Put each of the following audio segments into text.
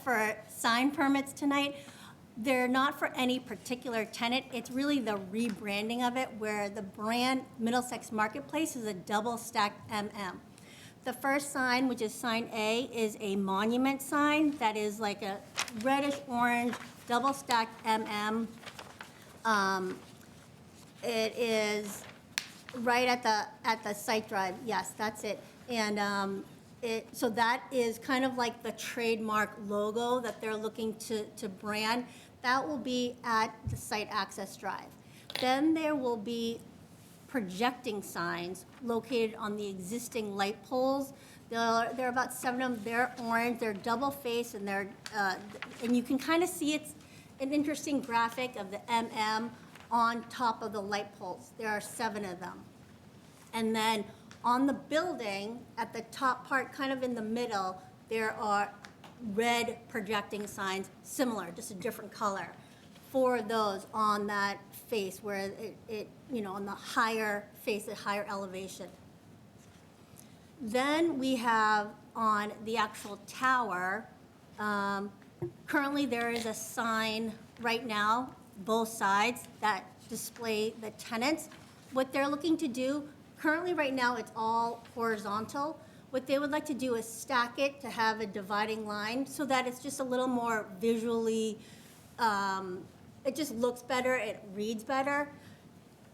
for sign permits tonight. They're not for any particular tenant. It's really the rebranding of it, where the brand Middlesex Marketplace is a double-stacked MM. The first sign, which is sign A, is a monument sign that is like a reddish-orange, double-stacked MM. It is right at the site drive. Yes, that's it. And so that is kind of like the trademark logo that they're looking to brand. That will be at the site access drive. Then there will be projecting signs located on the existing light poles. There are about 7 of them. They're orange. They're double faced, and and you can kind of see it's an interesting graphic of the MM on top of the light poles. There are 7 of them. And then on the building, at the top part, kind of in the middle, there are red projecting signs, similar, just a different color, for those on that face where it on the higher face, at higher elevation. Then we have on the actual tower, currently there is a sign right now, both sides, that display the tenants. What they're looking to do, currently right now it's all horizontal. What they would like to do is stack it to have a dividing line so that it's just a little more visually, it just looks better, it reads better.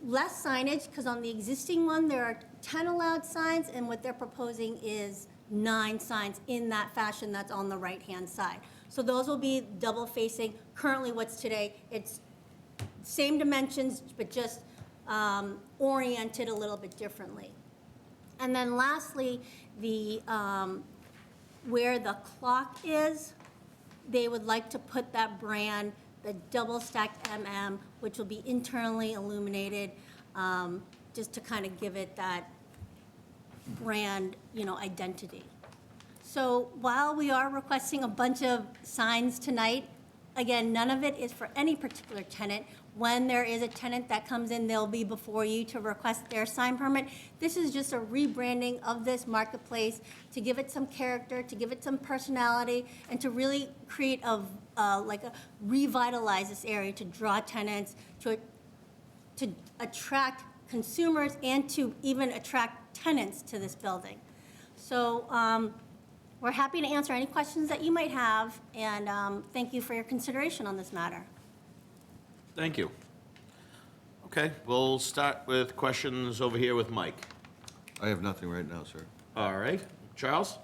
Less signage, because on the existing one, there are 10 allowed signs, and what they're proposing is 9 signs in that fashion that's on the right-hand side. So those will be double facing. Currently what's today, it's same dimensions, but just oriented a little bit differently. And then lastly, where the clock is, they would like to put that brand, the double-stacked MM, which will be internally illuminated, just to kind of give it that brand, identity. So while we are requesting a bunch of signs tonight, again, none of it is for any particular tenant. When there is a tenant that comes in, they'll be before you to request their sign permit. This is just a rebranding of this marketplace to give it some character, to give it some personality, and to really create revitalize this area, to draw tenants, to attract consumers, and to even attract tenants to this building. So we're happy to answer any questions that you might have, and thank you for your consideration on this matter. Thank you. Okay, we'll start with questions over here with Mike. I have nothing right now, sir. All right, Charles?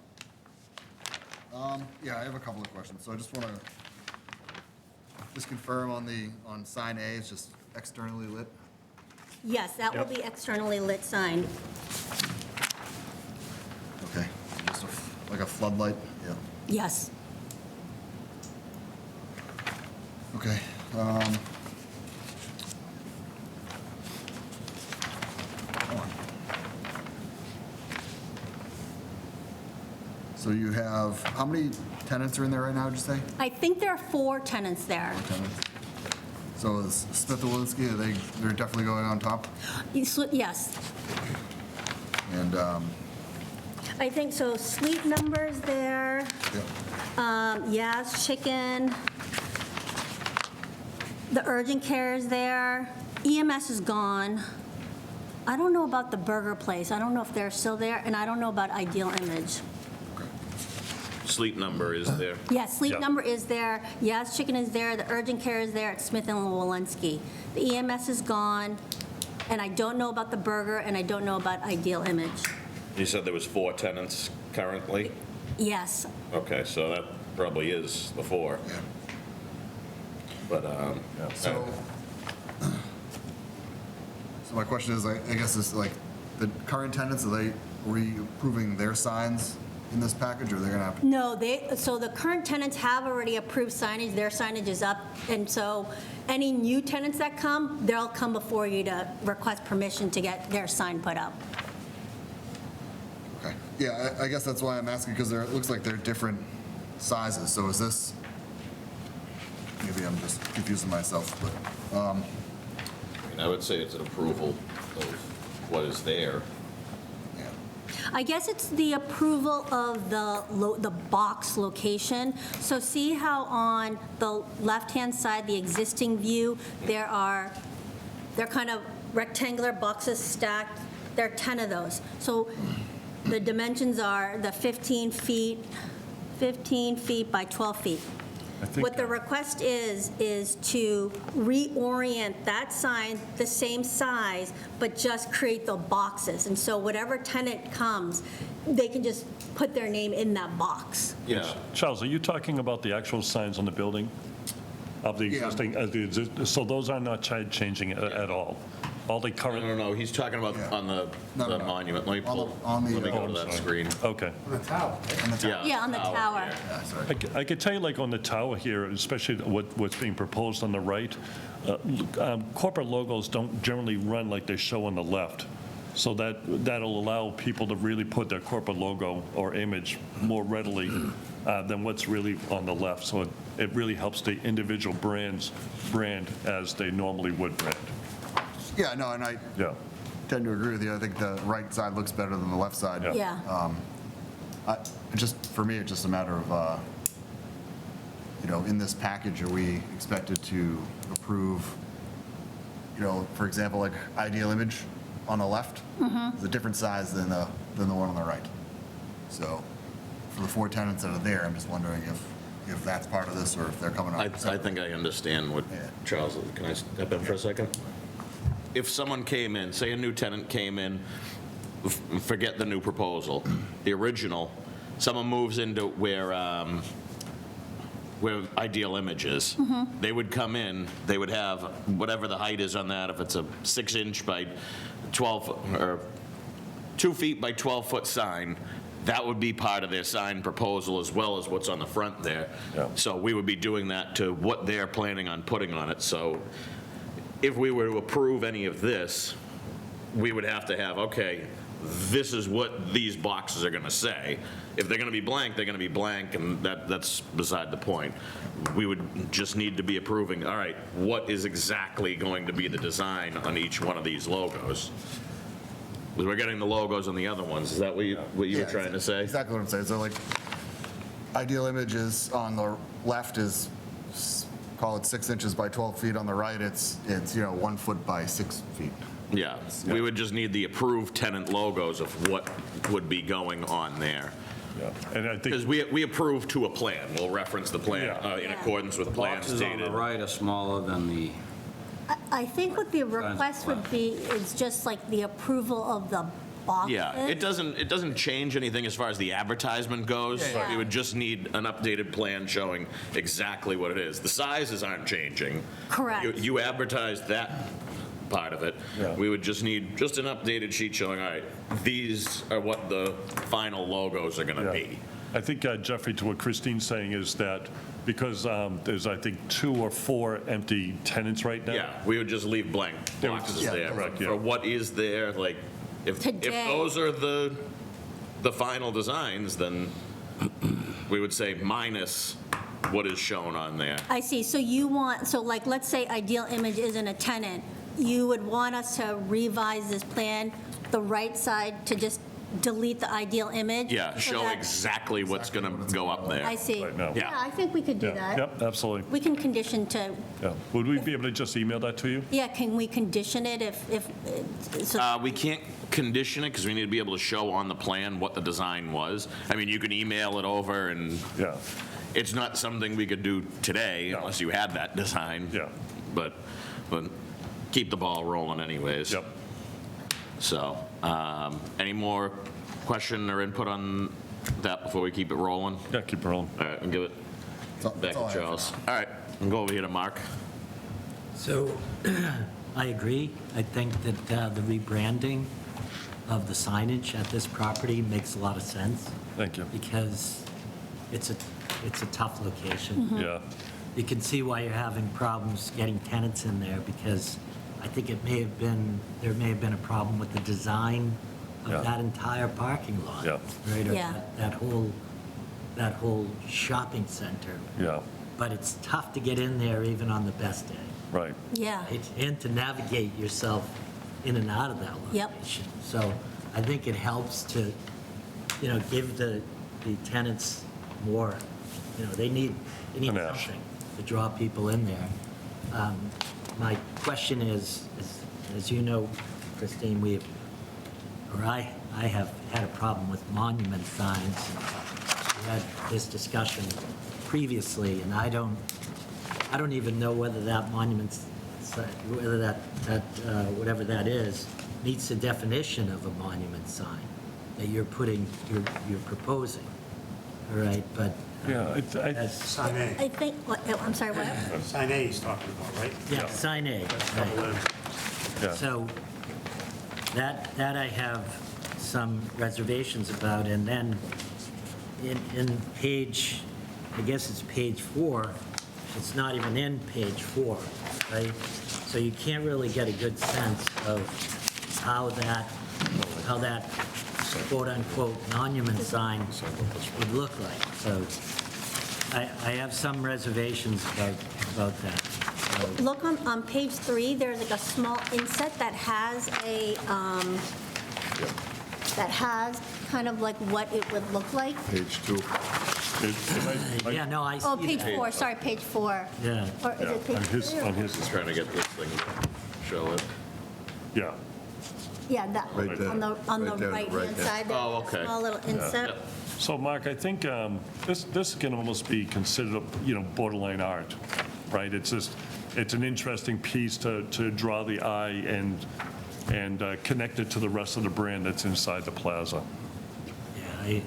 Yeah, I have a couple of questions. So I just want to just confirm on sign A, it's just externally lit. Yes, that will be externally lit sign. Okay, just like a floodlight. Yeah. Yes. Okay. So you have, how many tenants are in there right now, did you say? I think there are 4 tenants there. 4 tenants. So is Smith & Walensky, they're definitely going on top? Yes. And, I think so. Sleep Number's there. yeah. Yes, Chicken. The urgent care is there. EMS is gone. I don't know about the burger place. I don't know if they're still there, and I don't know about Ideal Image. Sleep Number is there. Yes, Sleep Number is there. Yes, Chicken is there. The urgent care is there at Smith & Walensky. The EMS is gone, and I don't know about the burger, and I don't know about Ideal Image. You said there was 4 tenants currently? Yes. Okay, so that probably is the 4. Yeah. But, So my question is, I guess is like, the current tenants, are we approving their signs in this package, or they're gonna have? No, so the current tenants have already approved signage. Their signage is up, and so any new tenants that come, they'll come before you to request permission to get their sign put up. Okay. Yeah, I guess that's why I'm asking, because it looks like they're different sizes. So is this, maybe I'm just confusing myself, but, I would say it's an approval of what is there. yeah. I guess it's the approval of the box location. So see how on the left-hand side, the existing view, they're kind of rectangular boxes stacked. There are 10 of those. So the dimensions are the 15 feet by 12 feet. What the request is to reorient that sign the same size, but just create the boxes. And so whatever tenant comes, they can just put their name in that box. Yeah. Charles, are you talking about the actual signs on the building of the Yeah. existing, so those are not changing at all? All the I current, don't know, he's talking about Yeah. on the No, no, no. monument. Let me On the- pull, on the, let me go oh, to I'm that sorry. screen. okay. On the tower. Yeah, on the tower. Yeah, sorry. I could tell you, like on the tower here, especially what's being proposed on the right, corporate logos don't generally run like they show on the left. So that'll allow people to really put their corporate logo or image more readily than what's really on the left. So it really helps the individual brand as they normally would brand. Yeah, no, and I Yeah, tend to agree with you. I think the right side looks better than the left side. Yeah. Yeah. For me, it's just a matter of, in this package, are we expected to approve, for example, like ideal image on the left? It's a different size than the one on the right. So for the 4 tenants that are there, I'm just wondering if that's part of this or if they're coming I up. think I understand what, Yeah. Charles, can I step in for a second? If someone came in, say a new tenant came in, forget the new proposal, the original, someone moves into where Ideal Image is, they would come in, they would have whatever the height is on that, if it's a 6-inch by 12, or 2 feet by 12-foot sign, that would be part of their sign proposal as well as what's on the front there. Yeah. So we would be doing that to what they're planning on putting on it. So if we were to approve any of this, we would have to have, okay, this is what these boxes are going to say. If they're going to be blank, they're going to be blank, and that's beside the point. We would just need to be approving, all right, what is exactly going to be the design on each one of these logos? Because we're getting the logos on the other ones. Is that what you were trying to say? Exactly what I'm saying. So like, ideal image is on the left is, call it 6 inches by 12 feet. On the right, it's 1 foot by 6 feet. Yeah, we would just need the approved tenant logos of what would be going on there. yeah. And I Because think, we approve to a plan. We'll reference the plan Yeah. in accordance with plans Boxes on the dated. right are smaller than the, I think what the request would be is just like the approval of the boxes. Yeah, it doesn't change anything as far as the advertisement goes. Yeah. We would just need an updated plan showing exactly what it is. The sizes aren't changing. Correct. You advertised that part of it. Yeah. We would just need an updated sheet showing, all right, these are what the final logos are going to yeah. be. I think, Jeffrey, to what Christine's saying is that because there's, I think, 2 or 4 empty tenants right now. Yeah, we would just leave blank They would boxes just- there correct, yeah. for what is there, like, if Today. those are the final designs, then we would say minus what is shown on there. I see, so like, let's say Ideal Image isn't a tenant, you would want us to revise this plan, the right side to just delete the Ideal Image? Yeah, so show that- exactly what's going to go up there. I see. Right now. Yeah, I think we could do Yeah, that. Yep, absolutely. We can condition to, Yeah. Would we be able to just email that to you? yeah, can we condition it if, so, We can't condition it because we need to be able to show on the plan what the design was. I mean, you can email it over, and Yeah, it's not something we could do today No. unless you had that design. yeah, But keep the ball rolling anyways. yep. So, any more question or input on that before we keep it rolling? Yeah, keep rolling. All right, I'll give it back That's all to I have for Charles. All right, I'll go over here to Mark. So I agree. I think that the rebranding of the signage at this property makes a lot of sense Thank you. because it's a tough location. Yeah, You can see why you're having problems getting tenants in there because I think there may have been a problem with the design Yeah. of that entire parking lot. Yeah. Right, or Yeah. that whole shopping center. yeah, But it's tough to get in there even on the best day. right. yeah. And to navigate yourself in and out of that Yep. location. So I think it helps to, give the tenants more, they need Panache. something to draw people in there. My question is, as you know, Christine, I have had a problem with monument signs. We had this discussion previously, and I don't even know whether that monument, whether that whatever that is, meets the definition of a monument sign that you're proposing. All right, but Yeah, as, Sign A. I think, I'm sorry, what? Sign A he's talking about, right? yeah, sign A, right. yeah. So that I have some reservations about, and then in page, I guess it's page 4, it's not even in page 4, right? So you can't really get a good sense of how that quote-unquote monument sign would look like. So I have some reservations about that. So, Look on page 3, there's like a small inset that has that has kind of like what it would look like. Page 2. yeah, no, I see Oh, that. page 4, sorry, page 4. Yeah. Or is Yeah, it page on his, 3 or- on his, Just trying to get this thing, show it. yeah. Yeah, that, Right there. on the Right there, right-hand right there. side, there's Oh, a okay. small little inset. So, Mark, I think this can almost be considered, borderline art, right? It's an interesting piece to draw the eye and connect it to the rest of the brand that's inside the plaza. Yeah,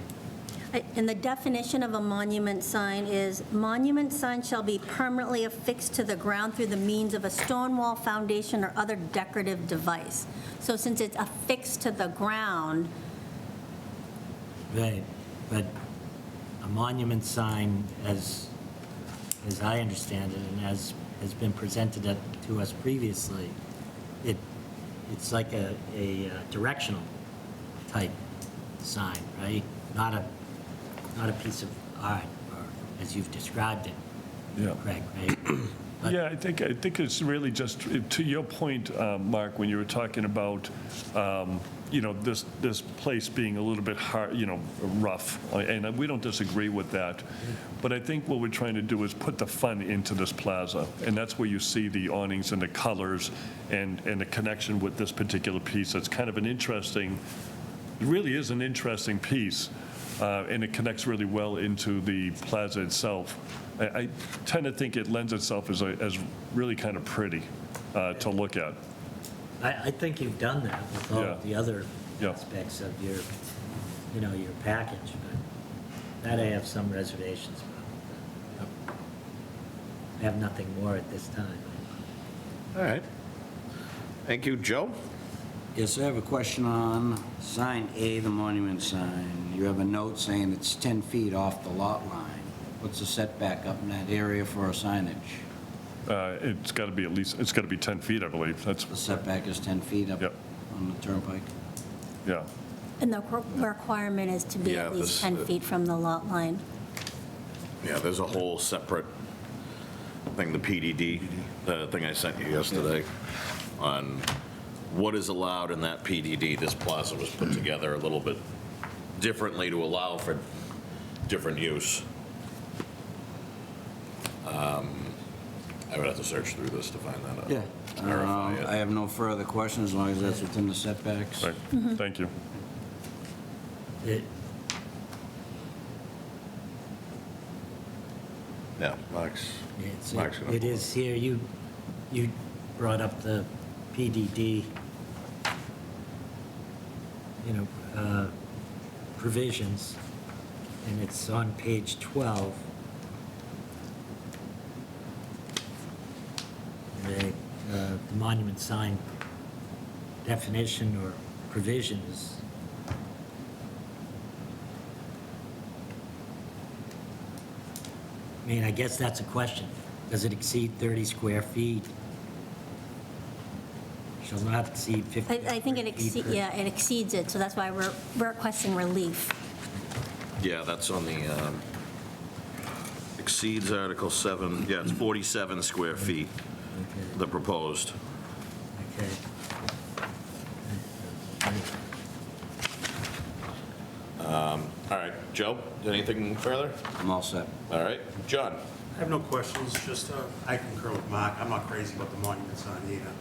And the definition of a monument sign is, monument sign shall be permanently affixed to the ground through the means of a stone wall, foundation, or other decorative device. So since it's affixed to the ground, right, but a monument sign, as I understand it, and as has been presented to us previously, it's like a directional type sign, right? Not a piece of art, or as you've described it, Yeah. Craig, right? But- Yeah, I think it's really just, to your point, Mark, when you were talking about, this place being a little bit hard, rough, and we don't disagree with that. But I think what we're trying to do is put the fun into this plaza, and that's where you see the awnings and the colors and the connection with this particular piece. It's kind of an interesting, it really is an interesting piece, and it connects really well into the plaza itself. I tend to think it lends itself as really kind of pretty to look at. I think you've done that with all Yeah. of the other Yeah. aspects of your package, but that I have some reservations about. I have nothing more at this time. All right. Thank you, Joe? Yes, I have a question on sign A, the monument sign. You have a note saying it's 10 feet off the lot line. What's the setback up in that area for a signage? It's got to be 10 feet, I believe. That's, The setback is 10 feet up Yep. on the turnpike? yeah. and the requirement is to be Yeah, at least this- 10 feet from the lot line. Yeah, there's a whole separate thing, the PDD, the thing I sent you yesterday, on what is allowed in that PDD. This plaza was put together a little bit differently to allow for different use. I would have to search through this to find that out. Yeah. Verify it. I have no further questions as long as that's within the setbacks. Right. Thank you. It- Yeah, Max. It is here, you brought up the PDD, provisions, and it's on page 12. The monument sign definition or provisions. I mean, I guess that's a question. Does it exceed 30 square feet? Shall not exceed 50 I think it square feet per- it exceeds it, so that's why we're requesting relief. Yeah, that's on the, exceeds Article 7, yeah, it's 47 square feet, Okay, the proposed. okay. All right, Joe, anything further? I'm all set. All right, John? I have no questions, just, I concur with Mark. I'm not crazy about the monument sign either.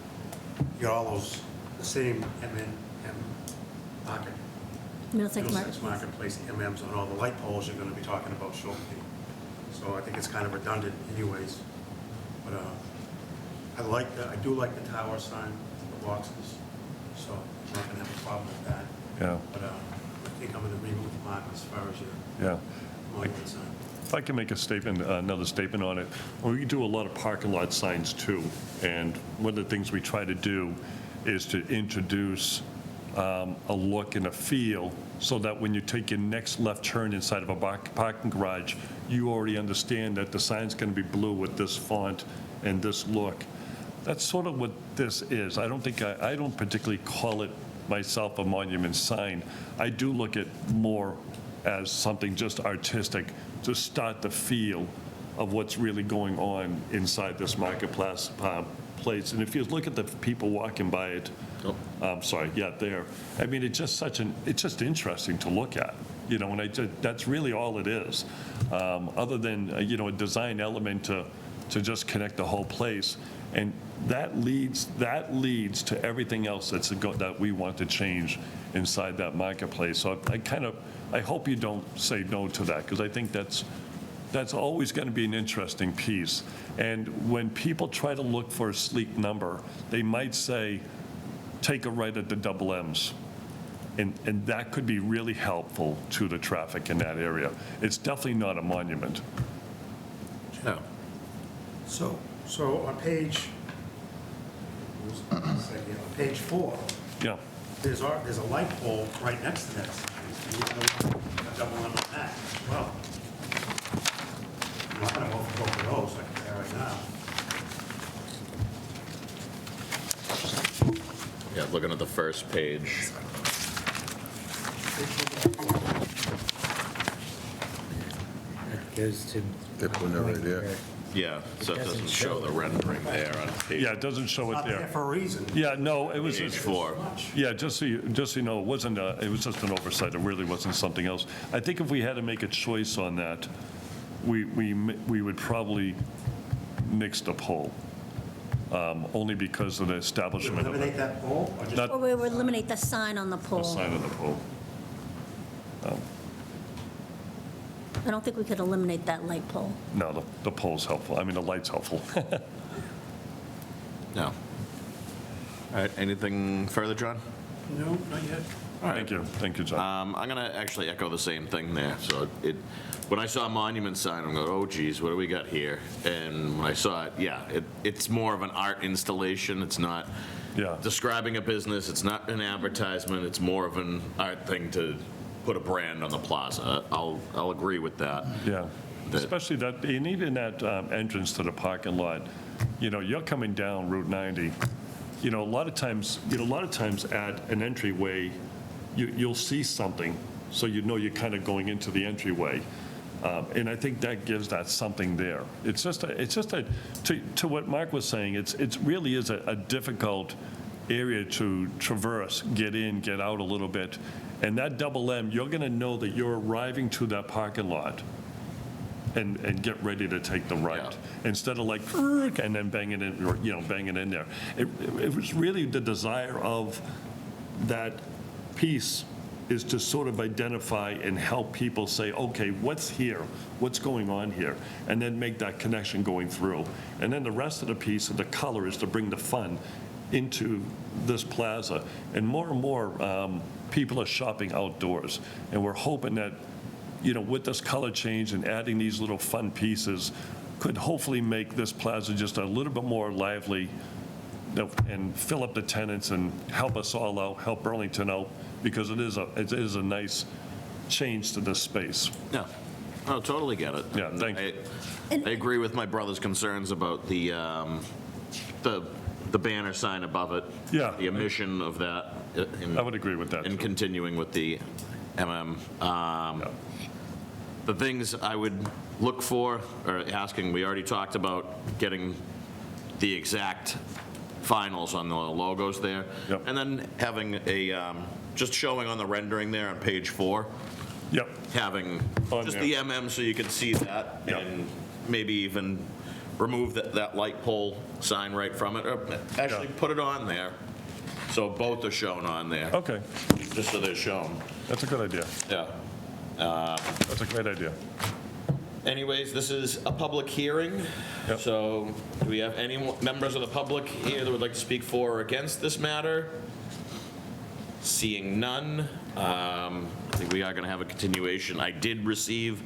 You got all those, the same market, Middlesex Middlesex Market. Marketplace MMs on all the light poles you're gonna be talking about shortly. So I think it's kind of redundant anyways. But, I do like the tower sign, the boxes, so I'm not gonna have a problem with that. Yeah, But, I think I'm in agreement with Mark as far as your yeah. monument sign. If I can make a statement, another statement on it, we do a lot of parking lot signs too, and one of the things we try to do is to introduce a look and a feel so that when you take your next left turn inside of a parking garage, you already understand that the sign's going to be blue with this font and this look. That's sort of what this is. I don't particularly call it myself a monument sign. I do look at more as something just artistic to start the feel of what's really going on inside this marketplace. Place. And if you look at the people walking by it, there. I mean, it's just interesting to look at, and that's really all it is. Other than, a design element to just connect the whole place. And that leads to everything else that we want to change inside that marketplace. So I hope you don't say no to that, because I think that's always going to be an interesting piece. And when people try to look for a sleek number, they might say, take a right at the double M's. And that could be really helpful to the traffic in that area. It's definitely not a monument. Yeah. So on page 4, Yeah, there's a light pole right next to this. A double M on that as well. I'm not gonna vote for both of those, I can tell you right now. Yeah, looking at the first page. That goes to. Yep, we're not right there. Yeah, so it doesn't show the rendering there on page. yeah, it doesn't show it Not there there. for a reason. Yeah, no, it was. Page 4. Yeah, just so you know, it wasn't, it was just an oversight, it really wasn't something else. I think if we had to make a choice on that, we would probably nix the pole, only because of the establishment of Eliminate it. that pole, or just? Not Or we would eliminate the sign on the the pole. sign of the pole. I don't think we could eliminate that light pole. No, the pole's helpful, I mean, the light's helpful. No. All right, anything further, John? No, not yet. Thank you, John. I'm going to actually echo the same thing there. So when I saw a monument sign, I'm going, oh geez, what do we got here? And when I saw it, yeah, it's more of an art installation. It's not Yeah. describing a business. It's not an advertisement. It's more of an art thing to put a brand on the plaza. I'll agree with that. Yeah, that- especially that, and even that entrance to the parking lot, you're coming down Route 90, a lot of times at an entryway, you'll see something, so you're kind of going into the entryway. And I think that gives that something there. It's just to what Mark was saying, it really is a difficult area to traverse, get in, get out a little bit. And that double M, you're going to know that you're arriving to that parking lot and get ready to take the right. Yeah. Instead of like, and then banging in, or, banging in there. It was really the desire of that piece is to sort of identify and help people say, okay, what's here? What's going on here? And then make that connection going through. And then the rest of the piece of the color is to bring the fun into this plaza. And more people are shopping outdoors. And we're hoping that, with this color change and adding these little fun pieces, could hopefully make this plaza just a little bit more lively, and fill up the tenants and help us all out, help Burlington out, because it is a nice change to this space. Yeah. Oh, totally get it. Yeah, thank you. I agree with my brother's concerns about the banner sign above it. Yeah. The omission of that. I would agree with that, And too. continuing with the MM. Yeah. The things I would look for, or asking, we already talked about getting the exact finals on the logos there. Yep. And then having just showing on the rendering there on page 4, Yep, having On just there. the MM so you can see that, Yep. and maybe even remove that light pole sign right from it, or actually Yeah. put it on there, so both are shown on there, okay, just so they're shown, that's a good idea. yeah. That's a great idea. Anyways, this is a public hearing, Yep. so do we have any members of the public here that would like to speak for or against this matter? Seeing none, I think we are going to have a continuation. I did receive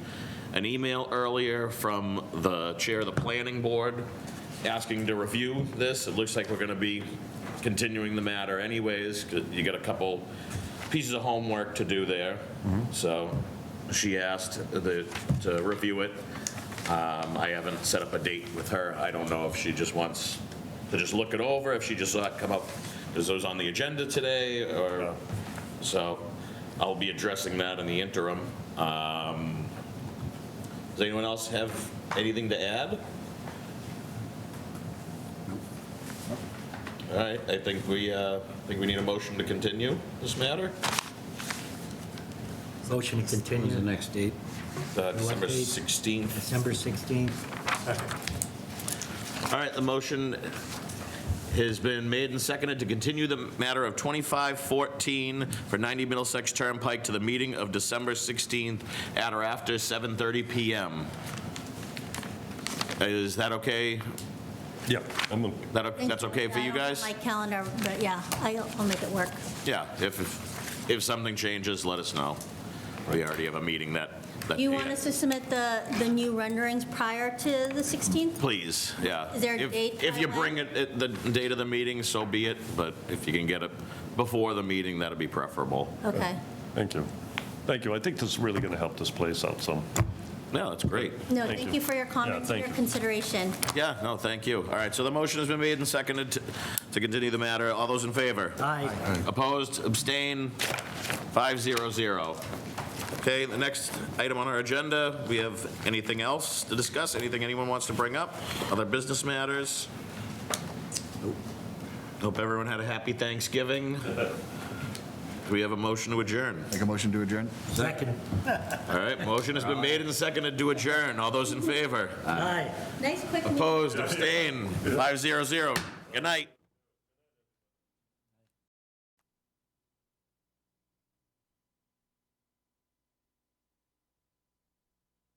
an email earlier from the chair of the planning board asking to review this. It looks like we're going to be continuing the matter anyways, 'cause you got a couple pieces of homework to do there. So she asked to review it. I haven't set up a date with her. I don't know if she just wants to just look it over, if she just saw it come up, because it was on the agenda today, or, so I'll be addressing that in the interim. Does anyone else have anything to add? All right, I think we need a motion to continue this matter. Motion to When's the continue, next date? December date? 16th. December 16th. All right, the motion has been made and seconded to continue the matter of 2514 for 90 Middlesex Turnpike to the meeting of December 16th at or after 7:30 PM. Is that okay? Yep, That's okay for you guys? My calendar, but yeah, I'll make it work. Yeah, if something changes, let us know. We already have a meeting that You want us to submit the new renderings prior to the 16th? Please, yeah. Is there a date If you by bring when? it, the date of the meeting, so be it, but if you can get it before the meeting, that'd be preferable. Okay. thank you. Thank you, I think this is really going to help this place out some. No, that's great. No, Thank thank you. you for your comments and thank your you. consideration. Yeah, no, thank you. All right, so the motion has been made and seconded to continue the matter. All those in favor? Aye. Opposed, abstain, 500. Okay, the next item on our agenda, we have anything else to discuss? Anything anyone wants to bring up? Other business matters? Hope everyone had a happy Thanksgiving. Do we have a motion to adjourn? Make a motion to adjourn? Second. All right, motion has been made and seconded to adjourn. All those in favor? Aye. Nice quick meeting. Opposed, abstain, 500. Good night.